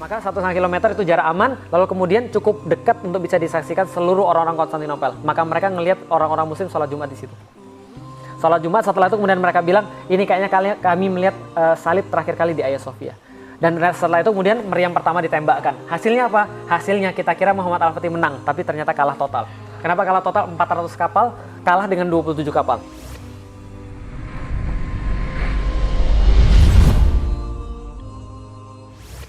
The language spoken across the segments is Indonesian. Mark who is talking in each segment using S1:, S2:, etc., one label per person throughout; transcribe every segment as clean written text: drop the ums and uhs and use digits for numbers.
S1: Maka 1,5 kilometer itu jarak aman, lalu kemudian cukup dekat untuk bisa disaksikan seluruh orang-orang Konstantinopel. Maka mereka ngelihat orang-orang muslim sholat Jumat di situ. Sholat Jumat, setelah itu kemudian mereka bilang, ini kayaknya kami melihat salib terakhir kali di Hagia Sophia. Dan setelah itu kemudian meriam pertama ditembakkan. Hasilnya apa? Hasilnya kita kira Muhammad Al-Fatih menang, tapi ternyata kalah total. Kenapa kalah total? 400 kapal kalah dengan 27 kapal.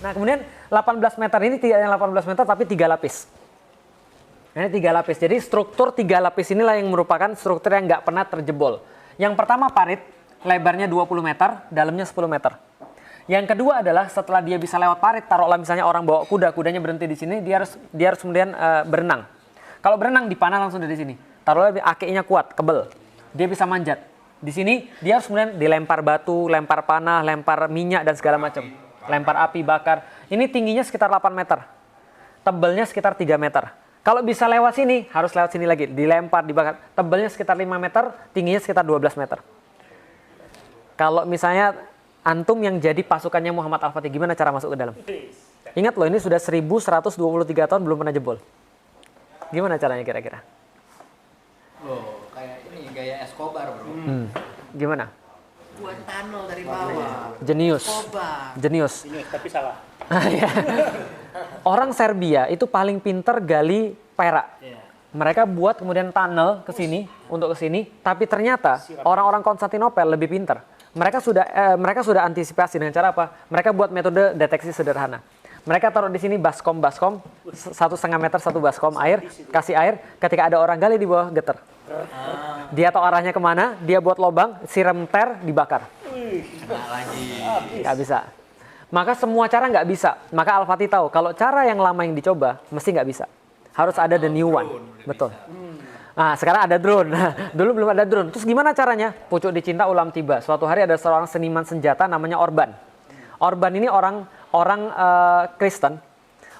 S1: Nah kemudian 18 meter ini tidak yang 18 meter tapi 3 lapis. Ini 3 lapis. Jadi struktur 3 lapis inilah yang merupakan struktur yang nggak pernah terjebol. Yang pertama parit, lebarnya 20 meter, dalamnya 10 meter. Yang kedua adalah setelah dia bisa lewat parit, taruhlah misalnya orang bawa kuda, kudanya berhenti di sini, dia harus kemudian berenang. Kalau berenang dipanah langsung dari sini. Taruhlah akinya kuat, kebel. Dia bisa manjat. Di sini dia harus kemudian dilempar batu, lempar panah, lempar minyak dan segala macam. Lempar api, bakar. Ini tingginya sekitar 8 meter. Tebelnya sekitar 3 meter. Kalau bisa lewat sini, harus lewat sini lagi. Dilempar, dibakar. Tebelnya sekitar 5 meter, tingginya sekitar 12 meter. Kalau misalnya antum yang jadi pasukannya Muhammad Al-Fatih, gimana cara masuk ke dalam? Ingat loh, ini sudah 1123 tahun belum pernah jebol. Gimana caranya kira-kira?
S2: Loh, kayak ini gaya Escobar, bro.
S1: Gimana?
S2: Buat tunnel dari bawah.
S1: Jenius. Jenius.
S3: Tapi salah.
S1: Orang Serbia itu paling pinter gali perak. Mereka buat kemudian tunnel ke sini untuk ke sini, tapi ternyata orang-orang Konstantinopel lebih pinter. Mereka sudah antisipasi dengan cara apa? Mereka buat metode deteksi sederhana. Mereka taruh di sini baskom 1,5 meter satu baskom air, kasih air. Ketika ada orang gali di bawah geter. Dia tahu arahnya kemana, dia buat lubang, siram ter, dibakar. Nggak bisa. Maka semua cara nggak bisa. Maka Al-Fatih tahu kalau cara yang lama yang dicoba mesti nggak bisa. Harus ada the new one. Betul. Nah, sekarang ada drone. Dulu belum ada drone. Terus gimana caranya? Pucuk dicinta ulam tiba. Suatu hari ada seorang seniman senjata namanya Orban. Orban ini orang Kristen.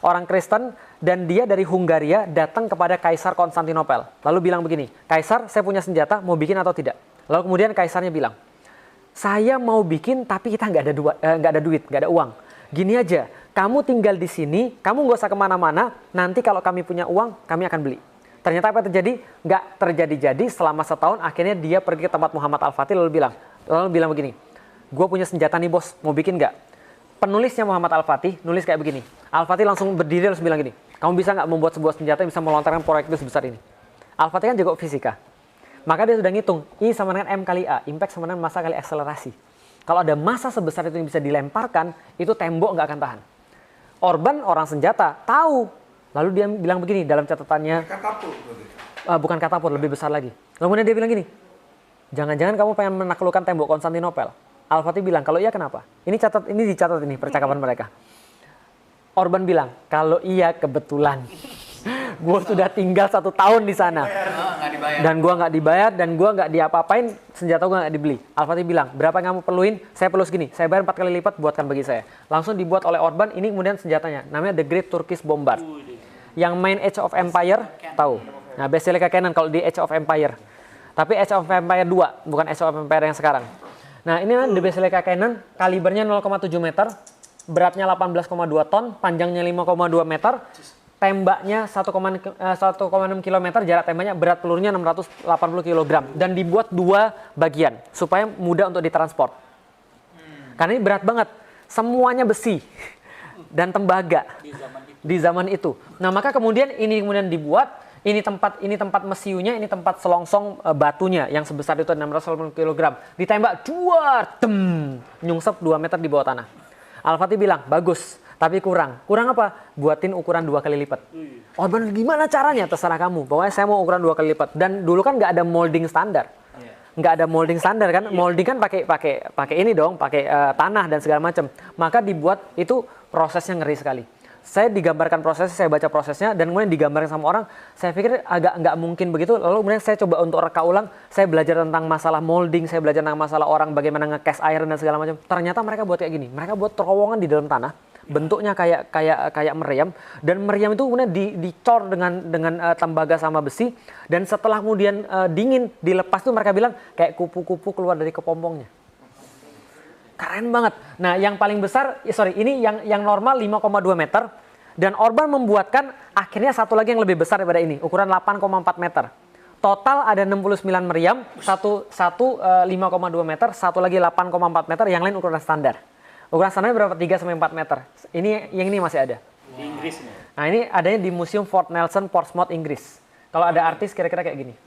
S1: Orang Kristen dan dia dari Hungaria datang kepada Kaisar Konstantinopel. Lalu bilang begini, Kaisar saya punya senjata, mau bikin atau tidak? Lalu kemudian Kaisarnya bilang, saya mau bikin tapi kita nggak ada duit, nggak ada uang. Gini aja, kamu tinggal di sini, kamu nggak usah kemana-mana, nanti kalau kami punya uang, kami akan beli. Ternyata apa terjadi? Nggak terjadi-jadi, selama setahun akhirnya dia pergi ke tempat Muhammad Al-Fatih lalu bilang begini, gue punya senjata nih bos, mau bikin nggak? Penulisnya Muhammad Al-Fatih nulis kayak begini. Al-Fatih langsung berdiri terus bilang gini, kamu bisa nggak membuat sebuah senjata yang bisa melontarkan proyektil sebesar ini? Al-Fatih kan jago fisika. Maka dia sudah ngitung, I sama dengan M kali A, impact sama dengan massa kali akselerasi. Kalau ada massa sebesar itu yang bisa dilemparkan, itu tembok nggak akan tahan. Orban orang senjata, tahu. Lalu dia bilang begini dalam catatannya.
S4: Katapult.
S1: Bukan katapult, lebih besar lagi. Lalu kemudian dia bilang gini, jangan-jangan kamu pengen menaklukkan tembok Konstantinopel. Al-Fatih bilang, kalau iya kenapa? Ini dicatat ini percakapan mereka. Orban bilang, kalau iya kebetulan. Gue sudah tinggal 1 tahun di sana. Dan gue nggak dibayar, dan gue nggak diapa-apain, senjata gue nggak dibeli. Al-Fatih bilang, berapa yang kamu perluin? Saya perlu segini. Saya bayar 4 kali lipat, buatkan bagi saya. Langsung dibuat oleh Orban, ini kemudian senjatanya. Namanya The Great Turkish Bombard. Yang main Age of Empire, tahu. Nah, Basilica Cannon kalau di Age of Empire. Tapi Age of Empire 2, bukan Age of Empire yang sekarang. Nah, ini The Basilica Cannon, kalibernya 0,7 meter, beratnya 18,2 ton, panjangnya 5,2 meter, tembaknya 1,6 km, jarak tembaknya, berat pelurunya 680 kg. Dan dibuat 2 bagian, supaya mudah untuk ditransport. Karena ini berat banget, semuanya besi dan tembaga di zaman itu. Nah, maka kemudian ini dibuat. Ini tempat mesiunya, ini tempat selongsong batunya yang sebesar itu 680 kg. Ditembak, duar, nyungsep 2 meter di bawah tanah. Al-Fatih bilang, bagus, tapi kurang. Kurang apa? Buatin ukuran 2 kali lipat. Oh, bener, gimana caranya? Terserah kamu. Pokoknya saya mau ukuran 2 kali lipat. Dan dulu kan nggak ada molding standar. Nggak ada molding standar kan? Molding kan pakai ini dong, pakai tanah dan segala macam. Maka dibuat itu prosesnya ngeri sekali. Saya digambarkan prosesnya, saya baca prosesnya, dan kemudian digambarkan sama orang, saya pikir agak nggak mungkin begitu, lalu kemudian saya coba untuk reka ulang, saya belajar tentang masalah molding, saya belajar tentang masalah orang bagaimana nge-cast iron dan segala macam. Ternyata mereka buat kayak gini, mereka buat terowongan di dalam tanah, bentuknya kayak meriam, dan meriam itu kemudian dicor dengan tembaga sama besi, dan setelah kemudian dingin, dilepas tuh mereka bilang kayak kupu-kupu keluar dari kepompongnya. Keren banget. Nah, yang paling besar, ini yang normal 5,2 meter. Dan Orban membuatkan akhirnya satu lagi yang lebih besar daripada ini, ukuran 8,4 meter. Total ada 69 meriam, satu 5,2 meter, satu lagi 8,4 meter, yang lain ukuran standar. Ukuran standarnya berapa? 3 sampai 4 meter. Yang ini masih ada.
S3: Di Inggris nih.
S1: Nah, ini adanya di Museum Fort Nelson, Portsmouth, Inggris. Kalau ada artis kira-kira kayak gini.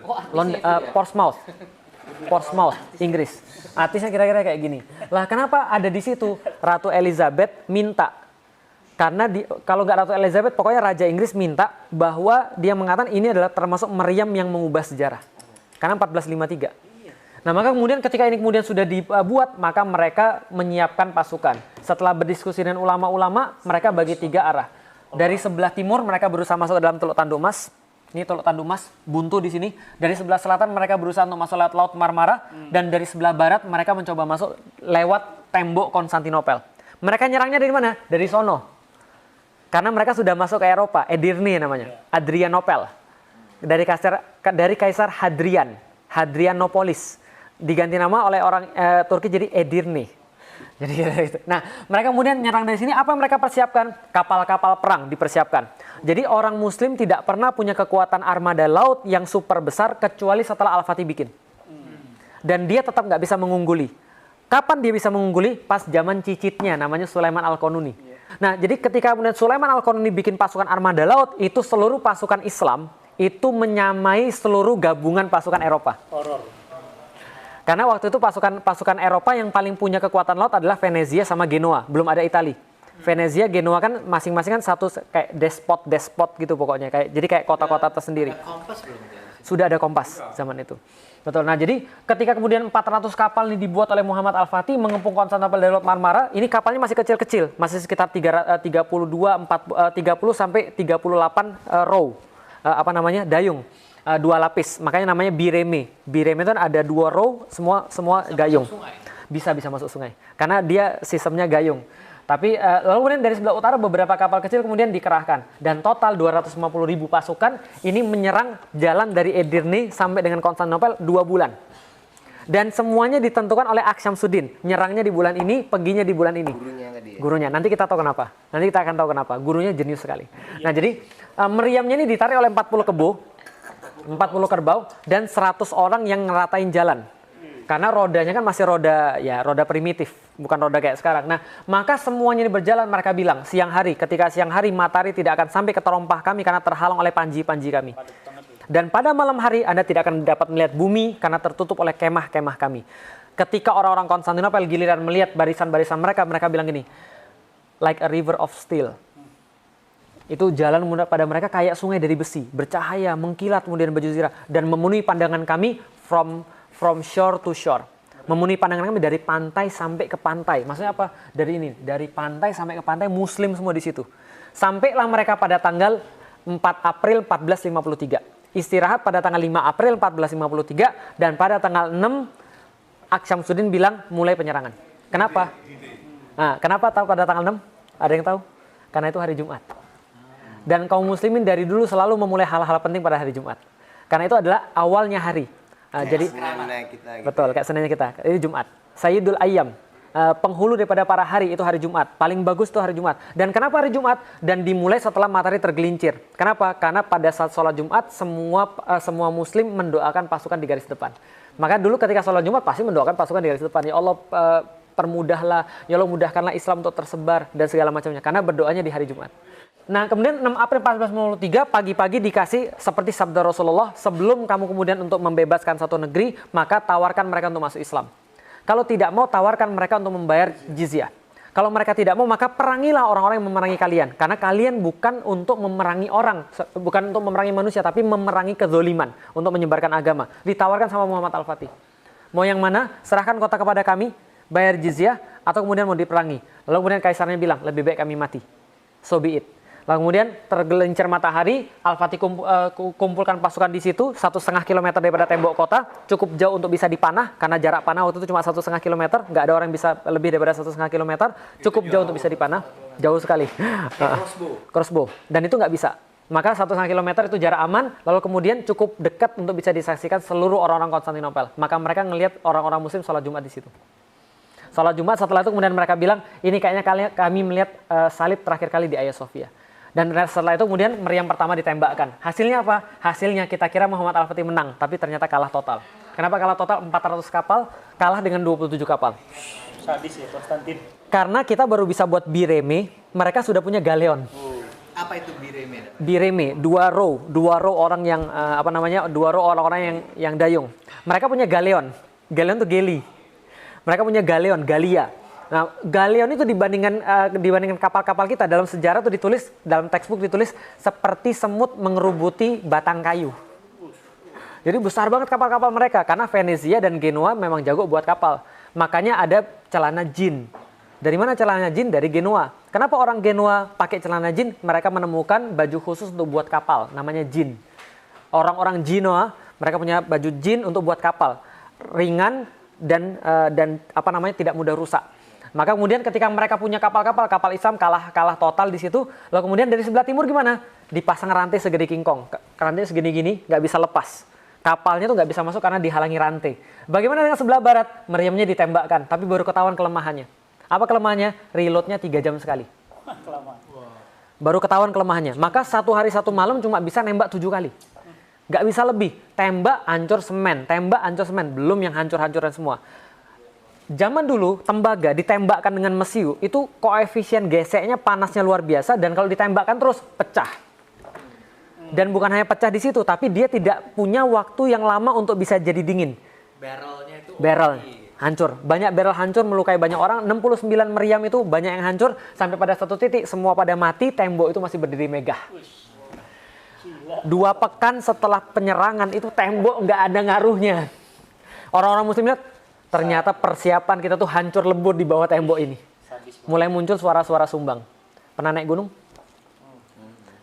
S2: Oh, artisnya itu ya?
S1: Portsmouth, Inggris. Artisnya kira-kira kayak gini. Lah, kenapa ada di situ? Ratu Elizabeth minta. Karena kalau nggak Ratu Elizabeth, pokoknya Raja Inggris minta bahwa dia mengatakan ini adalah termasuk meriam yang mengubah sejarah. Karena 1453. Nah, maka kemudian ketika ini kemudian sudah dibuat, maka mereka menyiapkan pasukan. Setelah berdiskusi dengan ulama-ulama, mereka bagi 3 arah. Dari sebelah timur mereka berusaha masuk ke dalam Teluk Tanduk Mas. Ini Teluk Tanduk Mas, buntu di sini. Dari sebelah selatan mereka berusaha untuk masuk lewat Laut Marmara. Dan dari sebelah barat mereka mencoba masuk lewat tembok Konstantinopel. Mereka nyerangnya dari mana? Dari sono. Karena mereka sudah masuk ke Eropa, Edirne namanya, Adrianopel. Dari Kaisar Hadrianopolis. Diganti nama oleh orang Turki jadi Edirne. Jadi gitu. Nah, mereka kemudian nyerang dari sini, apa yang mereka persiapkan? Kapal-kapal perang dipersiapkan. Jadi orang Muslim tidak pernah punya kekuatan armada laut yang super besar kecuali setelah Al-Fatih bikin. Dan dia tetap nggak bisa mengungguli. Kapan dia bisa mengungguli? Pas zaman cicitnya, namanya Sulaiman Al-Qanuni. Nah, jadi ketika kemudian Sulaiman Al-Qanuni bikin pasukan armada laut, itu seluruh pasukan Islam itu menyamai seluruh gabungan pasukan Eropa.
S3: Horor.
S1: Karena waktu itu pasukan Eropa yang paling punya kekuatan laut adalah Venezia sama Genoa, belum ada Italia. Venezia, Genoa kan masing-masing kan satu kayak despot gitu pokoknya, jadi kayak kota-kota tersendiri.
S2: Kompas belum ya?
S1: Sudah ada kompas zaman itu. Betul. Nah, jadi ketika kemudian 400 kapal ini dibuat oleh Muhammad Al-Fatih mengepung Konstantinopel dari Laut Marmara, ini kapalnya masih kecil-kecil, masih sekitar 30 sampai 38 row. Dayung. 2 lapis. Makanya namanya bireme. Bireme itu ada 2 row, semua gayung. Bisa masuk sungai. Karena dia sistemnya gayung. Tapi lalu kemudian dari sebelah utara beberapa kapal kecil kemudian dikerahkan. Dan total 250.000 pasukan ini menyerang jalan dari Edirne sampai dengan Konstantinopel 2 bulan. Dan semuanya ditentukan oleh Aksyamsuddin. Nyerangnya di bulan ini, perginya di bulan ini. Gurunya. Nanti kita tahu kenapa. Nanti kita akan tahu kenapa. Gurunya jenius sekali. Nah, jadi meriamnya ini ditarik oleh 40 kebo, 40 kerbau, dan 100 orang yang ngeratain jalan. Karena rodanya kan masih roda primitif, bukan roda kayak sekarang. Nah, maka semuanya ini berjalan, mereka bilang, ketika siang hari matahari tidak akan sampai ke terompah kami karena terhalang oleh panji-panji kami. Dan pada malam hari Anda tidak akan dapat melihat bumi karena tertutup oleh kemah-kemah kami. Ketika orang-orang Konstantinopel giliran melihat barisan-barisan mereka bilang gini, like a river of steel. Itu jalan pada mereka kayak sungai dari besi, bercahaya, mengkilat kemudian berjuzirah, dan memenuhi pandangan kami from shore to shore. Memenuhi pandangan kami dari pantai sampai ke pantai. Maksudnya apa? Dari pantai sampai ke pantai, Muslim semua di situ. Sampailah mereka pada tanggal 4 April 1453. Istirahat pada tanggal 5 April 1453, dan pada tanggal 6 Aksyamsuddin bilang mulai penyerangan. Kenapa? Nah, kenapa tahu pada tanggal 6? Ada yang tahu? Karena itu hari Jumat. Dan kaum muslimin dari dulu selalu memulai hal-hal penting pada hari Jumat. Karena itu adalah awalnya hari. Jadi betul, kayak Seninnya kita. Ini Jumat. Sayyidul Ayyam. Penghulu daripada para hari itu hari Jumat. Paling bagus itu hari Jumat. Dan kenapa hari Jumat? Dan dimulai setelah matahari tergelincir. Kenapa? Karena pada saat sholat Jumat semua muslim mendoakan pasukan di garis depan. Maka dulu ketika sholat Jumat pasti mendoakan pasukan di garis depan. Ya Allah, permudahlah, ya Allah mudahkanlah Islam untuk tersebar dan segala macamnya. Karena berdoanya di hari Jumat. Nah, kemudian 6 April 1453 pagi-pagi dikasih seperti sabda Rasulullah, sebelum kamu kemudian untuk membebaskan satu negeri, maka tawarkan mereka untuk masuk Islam. Kalau tidak mau, tawarkan mereka untuk membayar jizyah. Kalau mereka tidak mau, maka perangilah orang-orang yang memerangi kalian. Karena kalian bukan untuk memerangi orang, bukan untuk memerangi manusia, tapi memerangi kezoliman untuk menyebarkan agama. Ditawarkan sama Muhammad Al-Fatih. Mau yang mana? Serahkan kota kepada kami, bayar jizyah, atau kemudian mau diperangi. Lalu kemudian kaisarnya bilang, lebih baik kami mati. So be it. Lalu kemudian tergelincir matahari, Al-Fatih kumpulkan pasukan di situ, 1,5 kilometer daripada tembok kota, cukup jauh untuk bisa dipanah, karena jarak panah waktu itu cuma 1,5 kilometer, nggak ada orang yang bisa lebih daripada 1,5 kilometer, cukup jauh untuk bisa dipanah, jauh sekali. Crossbow. Dan itu nggak bisa. Maka 1,5 kilometer itu jarak aman, lalu kemudian cukup dekat untuk bisa disaksikan seluruh orang-orang Konstantinopel. Maka mereka ngelihat orang-orang muslim sholat Jumat di situ. Sholat Jumat, setelah itu kemudian mereka bilang, ini kayaknya kami melihat salib terakhir kali di Hagia Sophia. Dan setelah itu kemudian meriam pertama ditembakkan. Hasilnya apa? Hasilnya kita kira Muhammad Al-Fatih menang, tapi ternyata kalah total. Kenapa kalah total? 400 kapal kalah dengan 27 kapal.
S3: Sadis ya, Konstantin.
S1: Karena kita baru bisa buat bireme, mereka sudah punya galeon.
S2: Apa itu bireme?
S1: Bireme, dua row orang yang dua row orang-orang yang dayung. Mereka punya galeon. Galeon itu geli. Mereka punya galeon, galia. Nah, galeon itu dibandingkan kapal-kapal kita dalam sejarah tuh ditulis, dalam textbook ditulis seperti semut mengerubuti batang kayu. Jadi besar banget kapal-kapal mereka karena Venezia dan Genoa memang jago buat kapal. Makanya ada celana jin. Dari mana celana jin? Dari Genoa. Kenapa orang Genoa pakai celana jin? Mereka menemukan baju khusus untuk buat kapal, namanya jin. Orang-orang Genoa, mereka punya baju jin untuk buat kapal, ringan dan tidak mudah rusak. Maka kemudian ketika mereka punya kapal Islam kalah total di situ. Lalu kemudian dari sebelah timur gimana? Dipasang rantai segede kingkong, rantai segini-gini nggak bisa lepas. Kapalnya tuh nggak bisa masuk karena dihalangi rantai. Bagaimana dengan sebelah barat? Meriamnya ditembakkan, tapi baru ketahuan kelemahannya. Apa kelemahannya? Reloadnya 3 jam sekali. Baru ketahuan kelemahannya. Maka 1 hari 1 malam cuma bisa nembak 7 kali. Nggak bisa lebih. Tembak, hancur semen. Tembak, hancur semen. Belum yang hancur-hancuran semua. Zaman dulu, tembaga ditembakkan dengan mesiu, itu koefisien geseknya panasnya luar biasa, dan kalau ditembakkan terus, pecah. Dan bukan hanya pecah di situ, tapi dia tidak punya waktu yang lama untuk bisa jadi dingin.
S2: Barrelnya itu
S1: Barrel hancur. Banyak barrel hancur melukai banyak orang. 69 meriam itu banyak yang hancur. Sampai pada satu titik semua pada mati. Tembok itu masih berdiri megah. 2 pekan setelah penyerangan itu tembok nggak ada ngaruhnya. Orang-orang muslim lihat ternyata persiapan kita tuh hancur lebur di bawah tembok ini. Mulai muncul suara-suara sumbang. Pernah naik gunung?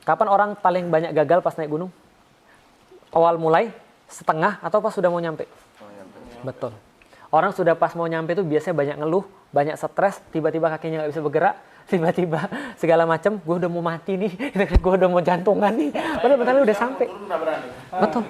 S1: Kapan orang paling banyak gagal pas naik gunung? Awal mulai, setengah, atau pas sudah mau nyampe? Betul. Orang sudah pas mau nyampe itu biasanya banyak ngeluh, banyak stres, tiba-tiba kakinya nggak bisa bergerak, tiba-tiba segala macam, gue udah mau mati nih, gue udah mau jantungan nih, padahal udah sampai. Betul.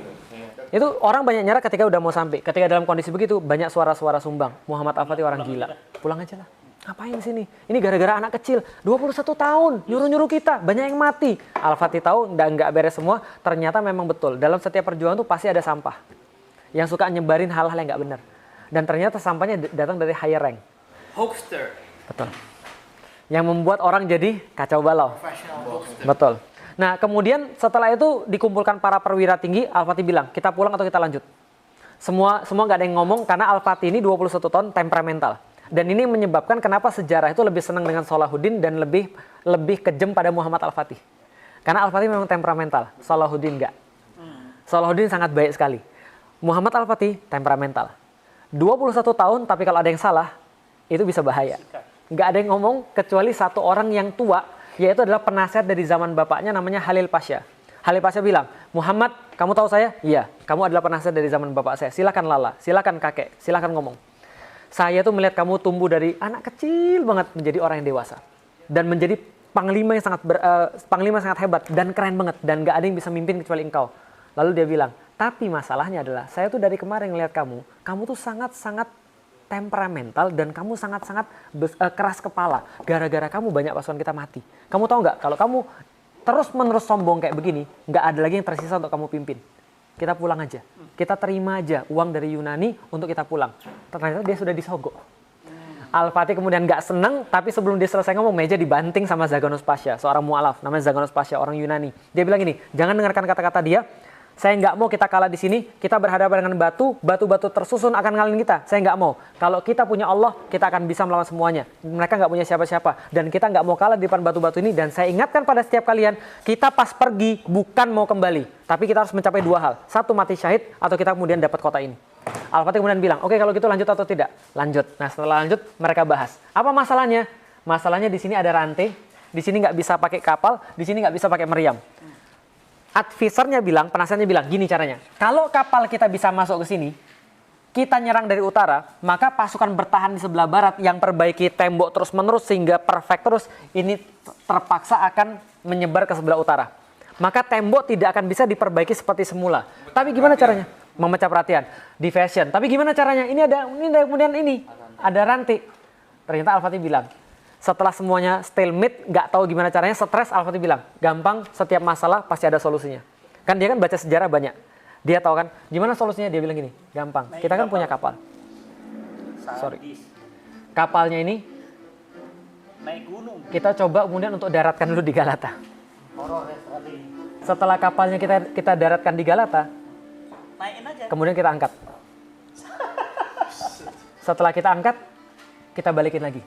S1: Itu orang banyak nyerah ketika udah mau sampai. Ketika dalam kondisi begitu, banyak suara-suara sumbang. Muhammad Al-Fatih orang gila. Pulang aja lah. Ngapain sini? Ini gara-gara anak kecil, 21 tahun, nyuruh-nyuruh kita, banyak yang mati. Al-Fatih tahu, nggak beres semua, ternyata memang betul. Dalam setiap perjuangan tuh pasti ada sampah. Yang suka nyebarin hal-hal yang nggak benar. Dan ternyata sampahnya datang dari higher rank.
S2: hoaxer.
S1: Betul. Yang membuat orang jadi kacau balau.
S2: Professional hoaxer.
S1: Betul. Nah, kemudian setelah itu dikumpulkan para perwira tinggi, Al-Fatih bilang, kita pulang atau kita lanjut? Semua nggak ada yang ngomong karena Al-Fatih ini 21 tahun temperamental. Dan ini menyebabkan kenapa sejarah itu lebih senang dengan Salahuddin dan lebih kejam pada Muhammad Al-Fatih. Karena Al-Fatih memang temperamental, Salahuddin enggak. Salahuddin sangat baik sekali. Muhammad Al-Fatih temperamental. 21 tahun tapi kalau ada yang salah, itu bisa bahaya. Nggak ada yang ngomong kecuali satu orang yang tua, yaitu adalah penasihat dari zaman bapaknya namanya Halil Pasha. Halil Pasha bilang, Muhammad, kamu tahu saya? Iya, kamu adalah penasihat dari zaman bapak saya. Silakan lala, silakan kakek, silakan ngomong. Saya tuh melihat kamu tumbuh dari anak kecil banget menjadi orang yang dewasa. Dan menjadi panglima yang sangat hebat dan keren banget. Dan gak ada yang bisa mimpin kecuali engkau. Lalu dia bilang, tapi masalahnya adalah saya tuh dari kemarin ngeliat kamu tuh sangat-sangat temperamental dan kamu sangat-sangat keras kepala. Gara-gara kamu banyak pasukan kita mati. Kamu tahu nggak kalau kamu terus-menerus sombong kayak begini, nggak ada lagi yang tersisa untuk kamu pimpin. Kita pulang aja. Kita terima aja uang dari Yunani untuk kita pulang. Ternyata dia sudah disogok. Al-Fatih kemudian nggak senang, tapi sebelum dia selesai ngomong, meja dibanting sama Zaganos Pasha, seorang mu'alaf, namanya Zaganos Pasha, orang Yunani. Dia bilang gini, jangan dengarkan kata-kata dia, saya nggak mau kita kalah di sini, kita berhadapan dengan batu-batu tersusun akan ngalahin kita. Saya nggak mau. Kalau kita punya Allah, kita akan bisa melawan semuanya. Mereka nggak punya siapa-siapa. Dan kita nggak mau kalah di depan batu-batu ini. Dan saya ingatkan pada setiap kalian, kita pas pergi bukan mau kembali. Tapi kita harus mencapai 2 hal. 1, mati syahid, atau kita kemudian dapat kota ini. Al-Fatih kemudian bilang, oke kalau gitu lanjut atau tidak? Lanjut. Nah setelah lanjut, mereka bahas. Apa masalahnya? Masalahnya di sini ada rantai, di sini nggak bisa pakai kapal, di sini nggak bisa pakai meriam. Advisernya bilang, penasihatnya bilang, gini caranya. Kalau kapal kita bisa masuk ke sini, kita nyerang dari utara, maka pasukan bertahan di sebelah barat yang perbaiki tembok terus-menerus sehingga perfect terus, ini terpaksa akan menyebar ke sebelah utara. Maka tembok tidak akan bisa diperbaiki seperti semula. Tapi gimana caranya? Memecah perhatian, diversion. Tapi gimana caranya? Ini ada kemudian ini, ada rantai. Ternyata Al-Fatih bilang, setelah semuanya stalemate, nggak tahu gimana caranya, stres, Al-Fatih bilang, gampang, setiap masalah pasti ada solusinya. Kan dia kan baca sejarah banyak. Dia tahu kan, gimana solusinya? Dia bilang gini, gampang, kita kan punya kapal.
S3: Sadis.
S1: Kapalnya ini,
S3: Naik gunung.
S1: kita coba kemudian untuk daratkan dulu di Galata.
S3: Horor ya sekali.
S1: Setelah kapalnya kita daratkan di Galata,
S3: Naikin aja.
S1: kemudian kita angkat. Setelah kita angkat, kita balikin lagi.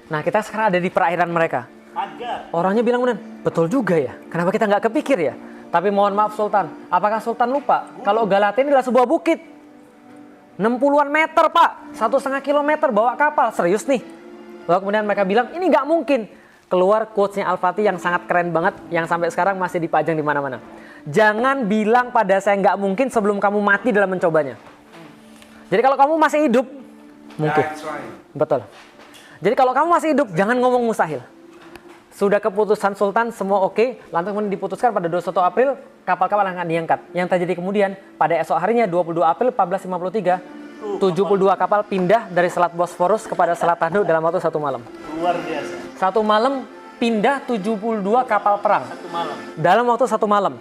S1: Nah, kita sekarang ada di perairan mereka.
S3: Agar.
S1: Orangnya bilang kemudian, betul juga ya. Kenapa kita nggak kepikir ya? Tapi mohon maaf Sultan, apakah Sultan lupa? Kalau Galata ini adalah sebuah bukit. 60-an meter Pak, 1,5 kilometer bawa kapal, serius nih. Lalu kemudian mereka bilang, ini nggak mungkin. Keluar quotes-nya Al-Fatih yang sangat keren banget, yang sampai sekarang masih dipajang di mana-mana. Jangan bilang pada saya nggak mungkin sebelum kamu mati dalam mencobanya. Jadi kalau kamu masih hidup, mungkin. Betul. Jadi kalau kamu masih hidup, jangan ngomong mustahil. Sudah keputusan Sultan, semua oke. Lantas kemudian diputuskan pada 21 April, kapal-kapal akan diangkat. Yang terjadi kemudian, pada esok harinya 22 April 1453, 72 kapal pindah dari Selat Bosforus kepada Selat Tanduk dalam waktu 1 malam.
S3: Luar biasa.
S1: 1 malam pindah 72 kapal perang.
S3: 1 malam.
S1: Dalam waktu 1 malam.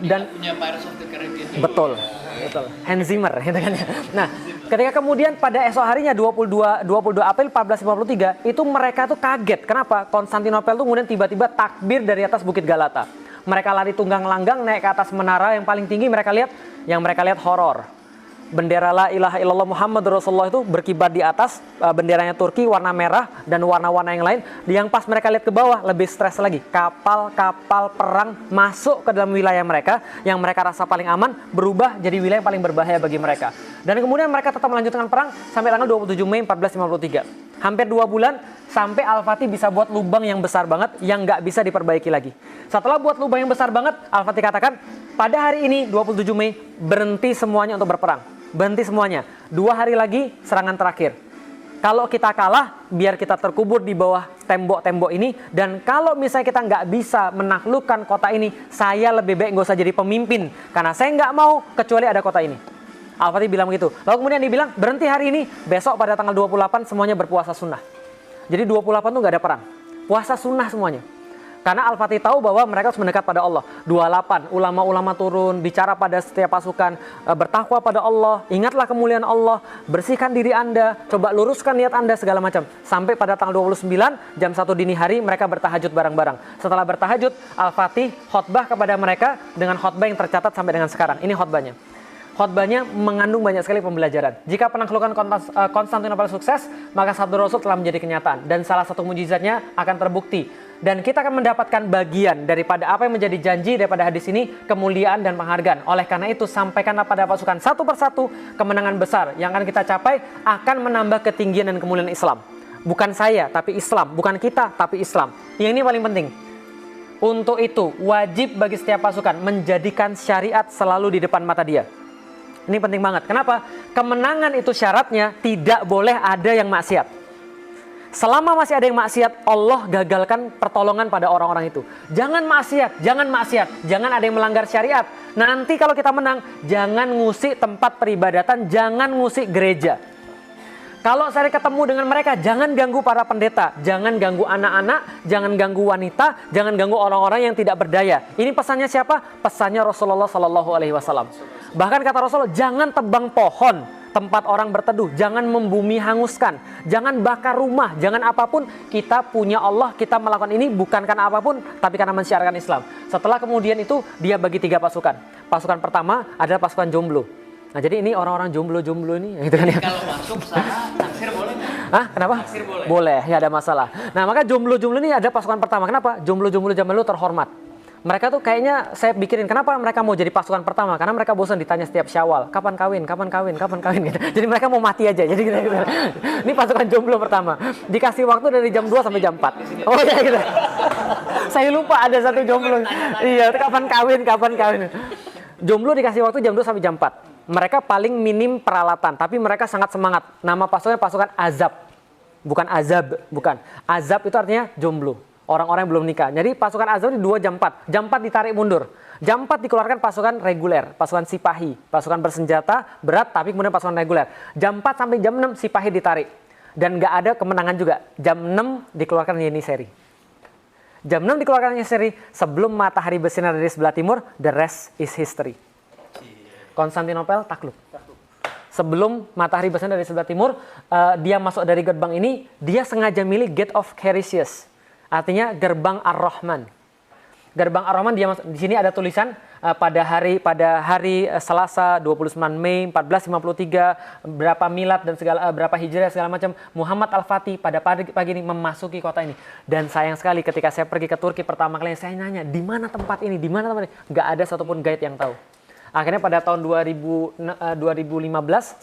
S2: Dan punya Pirates of the Caribbean juga.
S1: Betul. Betul. Hans Zimmer gitu kan ya. Nah, ketika kemudian pada esok harinya 22 April 1453 itu mereka tuh kaget. Kenapa? Konstantinopel tuh kemudian tiba-tiba takbir dari atas Bukit Galata. Mereka lari tunggang langgang naik ke atas menara yang paling tinggi, mereka lihat horor. Bendera la ilaha illallah Muhammad Rasulullah itu berkibar di atas, benderanya Turki warna merah dan warna-warna yang lain. Yang pas mereka lihat ke bawah lebih stres lagi. Kapal-kapal perang masuk ke dalam wilayah mereka yang mereka rasa paling aman berubah jadi wilayah yang paling berbahaya bagi mereka. Dan kemudian mereka tetap melanjutkan perang sampai tanggal 27 Mei 1453. Hampir 2 bulan sampai Al-Fatih bisa buat lubang yang besar banget yang nggak bisa diperbaiki lagi. Setelah buat lubang yang besar banget, Al-Fatih katakan pada hari ini 27 Mei berhenti semuanya untuk berperang. Berhenti semuanya. 2 hari lagi serangan terakhir. Kalau kita kalah, biar kita terkubur di bawah tembok-tembok ini. Dan kalau misalnya kita nggak bisa menaklukkan kota ini, saya lebih baik nggak usah jadi pemimpin. Karena saya nggak mau kecuali ada kota ini. Al-Fatih bilang begitu. Lalu kemudian dibilang, berhenti hari ini, besok pada tanggal 28 semuanya berpuasa sunnah. Jadi 28 tuh nggak ada perang. Puasa sunnah semuanya. Karena Al-Fatih tahu bahwa mereka harus mendekat pada Allah. 28, ulama-ulama turun, bicara pada setiap pasukan, bertakwa pada Allah, ingatlah kemuliaan Allah, bersihkan diri Anda, coba luruskan niat Anda, segala macam. Sampai pada tanggal 29, jam 1 dini hari, mereka bertahajud bareng-bareng. Setelah bertahajud, Al-Fatih khotbah kepada mereka dengan khotbah yang tercatat sampai dengan sekarang. Ini khotbahnya. Khotbahnya mengandung banyak sekali pembelajaran. Jika penaklukan Konstantinopel sukses, maka sabda Rasul telah menjadi kenyataan. Dan salah satu mujizatnya akan terbukti. Dan kita akan mendapatkan bagian daripada apa yang menjadi janji daripada hadis ini, kemuliaan dan penghargaan. Oleh karena itu, sampaikanlah pada pasukan satu persatu kemenangan besar yang akan kita capai akan menambah ketinggian dan kemuliaan Islam. Bukan saya, tapi Islam. Bukan kita, tapi Islam. Yang ini paling penting. Untuk itu, wajib bagi setiap pasukan menjadikan syariat selalu di depan mata dia. Ini penting banget. Kenapa? Kemenangan itu syaratnya tidak boleh ada yang maksiat. Selama masih ada yang maksiat, Allah gagalkan pertolongan pada orang-orang itu. Jangan maksiat, jangan maksiat, jangan ada yang melanggar syariat. Nanti kalau kita menang, jangan ngusik tempat peribadatan, jangan ngusik gereja. Kalau saya ketemu dengan mereka, jangan ganggu para pendeta, jangan ganggu anak-anak, jangan ganggu wanita, jangan ganggu orang-orang yang tidak berdaya. Ini pesannya siapa? Pesannya Rasulullah Sallallahu Alaihi Wasallam. Bahkan kata Rasulullah, jangan tebang pohon tempat orang berteduh, jangan membumi hanguskan, jangan bakar rumah, jangan apapun. Kita punya Allah, kita melakukan ini bukan karena apapun, tapi karena mensyiarkan Islam. Setelah kemudian itu, dia bagi 3 pasukan. Pasukan pertama adalah pasukan jomblo. Nah, jadi ini orang-orang jomblo-jomblo ini, gitu kan ya.
S2: Kalau masuk sana, naksir boleh nggak?
S1: Hah? Kenapa?
S2: Naksir boleh.
S1: Boleh, ya ada masalah. Nah, maka jomblo-jomblo ini ada pasukan pertama. Kenapa? Jomblo-jomblo zaman dulu terhormat. Mereka tuh kayaknya saya pikirin kenapa mereka mau jadi pasukan pertama, karena mereka bosan ditanya setiap Syawal, kapan kawin gitu. Jadi mereka mau mati aja. Jadi gitu. Ini pasukan jomblo pertama. Dikasih waktu dari jam 2 sampai jam 4. Oh ya gitu. Saya lupa ada satu jomblo. Iya, kapan kawin. Jomblo dikasih waktu jam 2 sampai jam 4. Mereka paling minim peralatan, tapi mereka sangat semangat. Nama pasukannya pasukan Azab. Bukan Azab, bukan. Azab itu artinya jomblo. Orang-orang yang belum nikah. Jadi pasukan Azab di 2 jam 4. Jam 4 ditarik mundur. Jam 4 dikeluarkan pasukan reguler, pasukan Sipahi, pasukan bersenjata berat tapi kemudian pasukan reguler. Jam 4 sampai jam 6 Sipahi ditarik. Dan nggak ada kemenangan juga. Jam 6 dikeluarkan Yeniseri. Jam 6 dikeluarkan Yeniseri sebelum matahari bersinar dari sebelah timur, the rest is history. Konstantinopel takluk. Sebelum matahari bersinar dari sebelah timur, dia masuk dari gerbang ini, dia sengaja milih Gate of Carisius. Artinya gerbang Ar-Rahman. Gerbang Ar-Rahman dia masuk. Di sini ada tulisan pada hari Selasa 29 Mei 1453 berapa milad dan berapa hijriah segala macam, Muhammad Al-Fatih pada pagi ini memasuki kota ini. Dan sayang sekali ketika saya pergi ke Turki pertama kali, saya nanya di mana tempat ini, di mana tempat ini, nggak ada satupun guide yang tahu. Akhirnya pada tahun 2015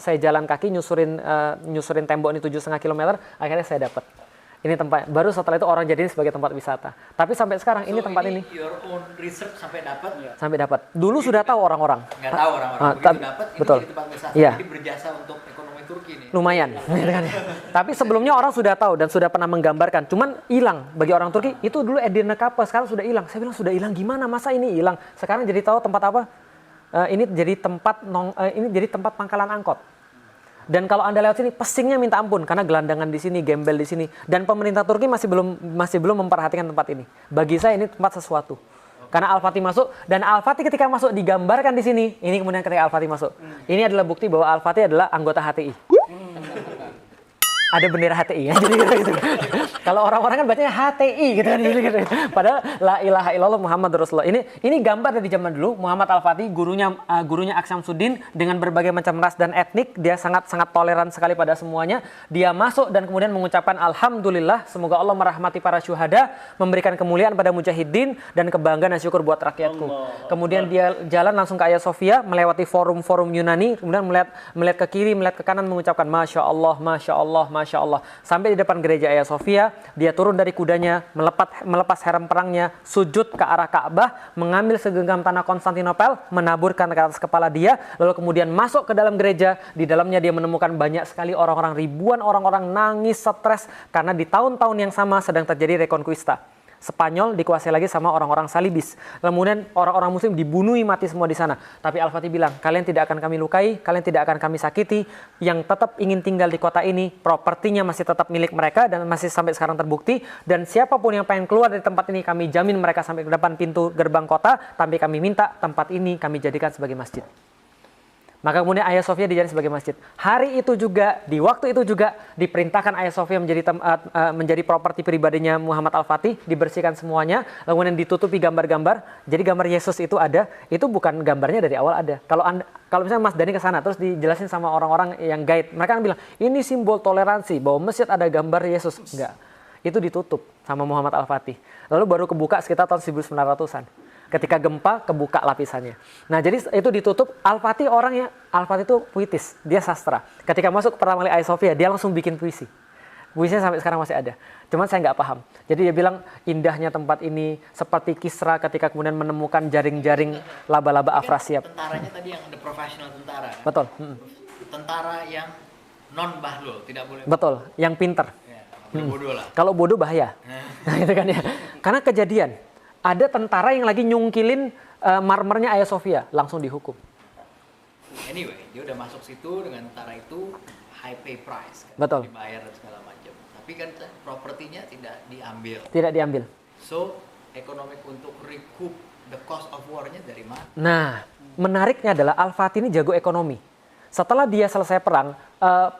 S1: saya jalan kaki nyusurin tembok ini 7,5 km, akhirnya saya dapat. Ini tempat, baru setelah itu orang jadiin sebagai tempat wisata. Tapi sampai sekarang ini tempat ini.
S2: Your own research sampai dapat?
S1: Sampai dapat. Dulu sudah tahu orang-orang.
S2: Nggak tahu orang-orang. Begitu dapat, ini
S1: betul.
S2: jadi tempat wisata.
S1: Iya.
S2: Jadi berjasa untuk ekonomi Turki nih.
S1: Lumayan. Tapi sebelumnya orang sudah tahu dan sudah pernah menggambarkan. Cuman hilang bagi orang Turki. Itu dulu Edirne Kapı, sekarang sudah hilang. Saya bilang sudah hilang gimana? Masa ini hilang? Sekarang jadi tahu tempat apa? Ini jadi tempat pangkalan angkot. Dan kalau Anda lewat sini, pesingnya minta ampun karena gelandangan di sini, gembel di sini. Dan pemerintah Turki masih belum memperhatikan tempat ini. Bagi saya ini tempat sesuatu. Karena Al-Fatih masuk, dan Al-Fatih ketika masuk digambarkan di sini. Ini kemudian ketika Al-Fatih masuk. Ini adalah bukti bahwa Al-Fatih adalah anggota HTI. Ada bendera HTI ya. Jadi gitu. Kalau orang-orang kan bacanya HTI gitu kan. Padahal la ilaha illallah Muhammad Rasulullah. Ini gambar dari zaman dulu. Muhammad Al-Fatih, gurunya Aksyamsuddin dengan berbagai macam ras dan etnik, dia sangat toleran sekali pada semuanya. Dia masuk dan kemudian mengucapkan alhamdulillah, semoga Allah merahmati para syuhada, memberikan kemuliaan pada mujahidin dan kebanggaan dan syukur buat rakyatku. Kemudian dia jalan langsung ke Hagia Sophia, melewati forum-forum Yunani, kemudian melihat ke kiri, melihat ke kanan, mengucapkan Masya Allah, Masya Allah, Masya Allah. Sampai di depan gereja Hagia Sophia, dia turun dari kudanya, melepas helm perangnya, sujud ke arah Ka'bah, mengambil segenggam tanah Konstantinopel, menaburkan ke atas kepala dia, lalu kemudian masuk ke dalam gereja. Di dalamnya dia menemukan banyak sekali orang-orang, ribuan orang-orang nangis, stres, karena di tahun-tahun yang sama sedang terjadi Reconquista. Spanyol dikuasai lagi sama orang-orang salibis. Kemudian orang-orang muslim dibunuh mati semua di sana. Tapi Al-Fatih bilang, kalian tidak akan kami lukai, kalian tidak akan kami sakiti. Yang tetap ingin tinggal di kota ini, propertinya masih tetap milik mereka dan masih sampai sekarang terbukti. Dan siapapun yang pengen keluar dari tempat ini, kami jamin mereka sampai ke depan pintu gerbang kota. Tapi kami minta tempat ini kami jadikan sebagai masjid. Maka kemudian Hagia Sophia dijadikan sebagai masjid. Hari itu juga, di waktu itu juga diperintahkan Hagia Sophia menjadi properti pribadinya Muhammad Al-Fatih, dibersihkan semuanya, lalu kemudian ditutupi gambar-gambar. Jadi gambar Yesus itu ada, itu bukan gambarnya dari awal ada. Kalau misalnya Mas Dani ke sana terus dijelasin sama orang-orang yang guide, mereka kan bilang, ini simbol toleransi bahwa masjid ada gambar Yesus. Enggak. Itu ditutup sama Muhammad Al-Fatih. Lalu baru kebuka sekitar tahun 1900-an. Ketika gempa, kebuka lapisannya. Nah, jadi itu ditutup. Al-Fatih itu puitis, dia sastra. Ketika masuk pertama kali Hagia Sophia, dia langsung bikin puisi. Puisinya sampai sekarang masih ada. Cuman saya nggak paham. Jadi dia bilang, indahnya tempat ini seperti Kisra ketika kemudian menemukan jaring-jaring laba-laba Afrasiab.
S2: Tentaranya tadi yang the professional tentara.
S1: Betul.
S2: Tentara yang non-bahlul, tidak boleh.
S1: Betul, yang pinter.
S2: Ya, bodoh lah.
S1: Kalau bodoh bahaya. Nah, itu kan ya. Karena kejadian. Ada tentara yang lagi nyungkilin marmernya Hagia Sophia, langsung dihukum.
S2: Anyway, dia udah masuk situ dengan tentara itu, high pay price. Kan?
S1: Betul.
S2: Dibayar dan segala macam. Tapi kan propertinya tidak diambil.
S1: Tidak diambil.
S2: So, ekonomi untuk recoup the cost of war-nya dari mana?
S1: Nah, menariknya adalah Al-Fatih ini jago ekonomi. Setelah dia selesai perang,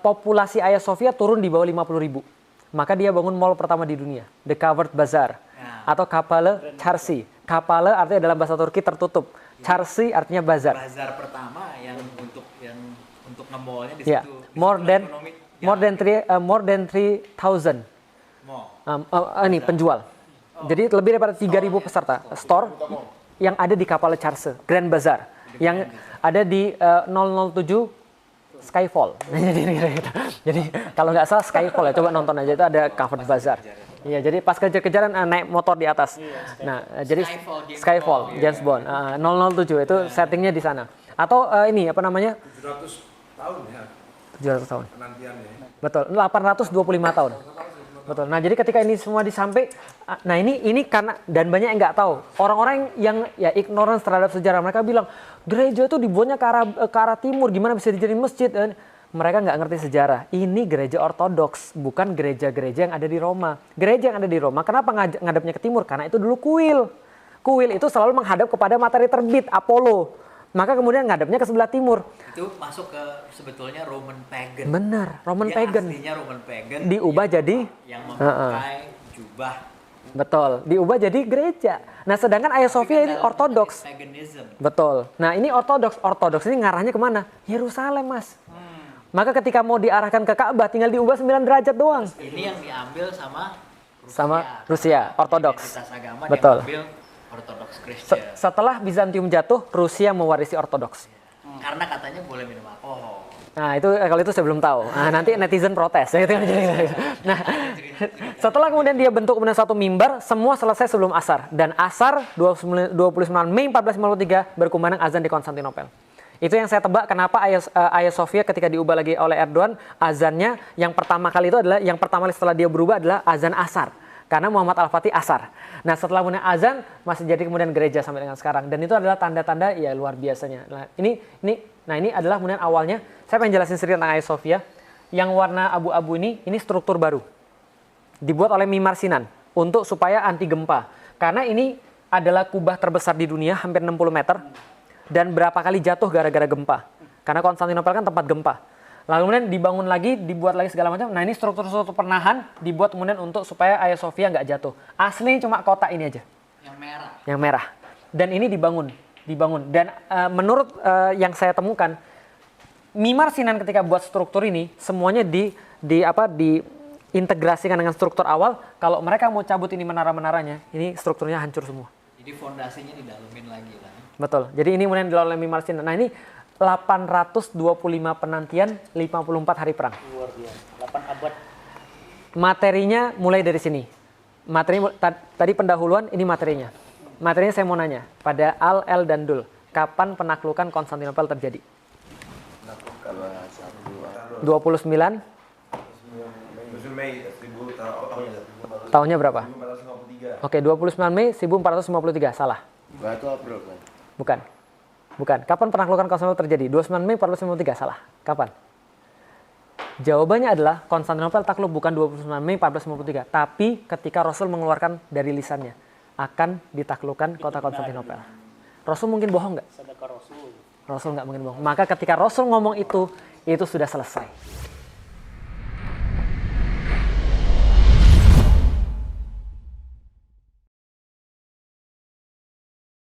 S1: populasi Hagia Sophia turun di bawah 50.000. Maka dia bangun mall pertama di dunia, The Covered Bazaar. Atau Kapalı Çarşı. Kapalı artinya dalam bahasa Turki tertutup. Çarşı artinya bazar.
S2: Bazar pertama yang untuk nge-mallnya di
S1: Yeah.
S2: situ.
S1: More than 3,000 ini penjual. Jadi lebih daripada 3.000 peserta. Store yang ada di Kapalı Çarşı, Grand Bazaar. Yang ada di 007 Skyfall. Jadi kalau nggak salah Skyfall ya, coba nonton aja, itu ada Covered Bazaar. Iya, jadi pas kejar-kejaran naik motor di atas. Nah, jadi Skyfall, James Bond, 007 itu settingnya di sana. Atau ini apa namanya?
S4: 700 tahun ya.
S1: 700 tahun.
S4: Penantiannya.
S1: Betul, 825 tahun. Betul. Nah, jadi ketika ini semua disampai, nah ini karena, dan banyak yang nggak tahu. Orang-orang yang ya ignorance terhadap sejarah, mereka bilang gereja itu dibuatnya ke arah timur, gimana bisa dijadiin masjid? mereka nggak ngerti sejarah. Ini gereja ortodoks, bukan gereja-gereja yang ada di Roma. Gereja yang ada di Roma, kenapa ngadepnya ke timur? Karena itu dulu kuil. Kuil itu selalu menghadap kepada matahari terbit, Apollo. Maka kemudian ngadepnya ke sebelah timur.
S2: Itu masuk ke sebetulnya Roman pagan.
S1: Benar, Roman
S2: Dia
S1: pagan.
S2: aslinya Roman pagan.
S1: Diubah jadi
S2: yang memakai jubah.
S1: betul, diubah jadi gereja. Nah, sedangkan Hagia Sophia ini
S2: Dalam
S1: ortodoks.
S2: konteks paganism.
S1: Betul. Nah, ini ortodoks. Ortodoks ini ngarahnya kemana? Yerusalem, Mas. Maka ketika mau diarahkan ke Ka'bah tinggal diubah 9 derajat doang.
S2: Ini yang diambil sama
S1: Sama Rusia, ortodoks.
S2: Identitas agama
S1: Betul.
S2: diambil Orthodox Christian.
S1: Setelah Bizantium jatuh, Rusia mewarisi ortodoks.
S2: Karena katanya boleh minum alkohol.
S1: Nah, itu kalau itu saya belum tahu. Nah, nanti netizen protes. Nah, setelah kemudian dia bentuk kemudian satu mimbar, semua selesai sebelum asar. Dan asar 29 Mei 1453 berkumandang azan di Konstantinopel. Itu yang saya tebak kenapa Hagia Sophia ketika diubah lagi oleh Erdogan, azannya yang pertama kali itu adalah, yang pertama kali setelah dia berubah adalah azan asar. Karena Muhammad Al-Fatih asar. Nah, setelah kemudian azan masih jadi kemudian gereja sampai dengan sekarang. Dan itu adalah tanda-tanda ya luar biasanya. Nah, ini adalah kemudian awalnya. Saya pengen jelasin sedikit tentang Hagia Sophia. Yang warna abu-abu ini struktur baru. Dibuat oleh Mimar Sinan untuk supaya anti gempa. Karena ini adalah kubah terbesar di dunia, hampir 60 meter. Dan berapa kali jatuh gara-gara gempa. Karena Konstantinopel kan tempat gempa. Lalu kemudian dibangun lagi, dibuat lagi segala macam. Nah, ini struktur-struktur penahan dibuat kemudian untuk supaya Hagia Sophia nggak jatuh. Aslinya cuma kota ini aja.
S2: Yang merah.
S1: Yang merah. Dan ini dibangun. Dan menurut yang saya temukan, Mimar Sinan ketika buat struktur ini semuanya diintegrasikan dengan struktur awal. Kalau mereka mau cabut ini menara-menaranya, ini strukturnya hancur semua.
S2: Jadi fondasinya didalemin lagi lah.
S1: Betul. Jadi ini kemudian dilakukan oleh Mimar Sinan. Nah, ini 825 penantian, 54 hari perang.
S3: Luar biasa. 8 abad.
S1: Materinya mulai dari sini. Tadi pendahuluan, ini materinya. Materinya saya mau nanya, pada Al, El, dan Dul, kapan penaklukan Konstantinopel terjadi? 29
S4: Mei 1000 tahunnya.
S1: tahunnya berapa?
S4: 1453.
S1: Oke, 29 Mei 1453, salah.
S5: Batu April kan?
S1: Bukan. Kapan penaklukan Konstantinopel terjadi? 29 Mei 1453, salah. Kapan? Jawabannya adalah Konstantinopel takluk bukan 29 Mei 1453, tapi ketika Rasul mengeluarkan dari lisannya akan ditaklukkan kota Konstantinopel. Rasul mungkin bohong nggak?
S3: Sedekah Rasul.
S1: Rasul nggak mungkin bohong. Maka ketika Rasul ngomong itu sudah selesai.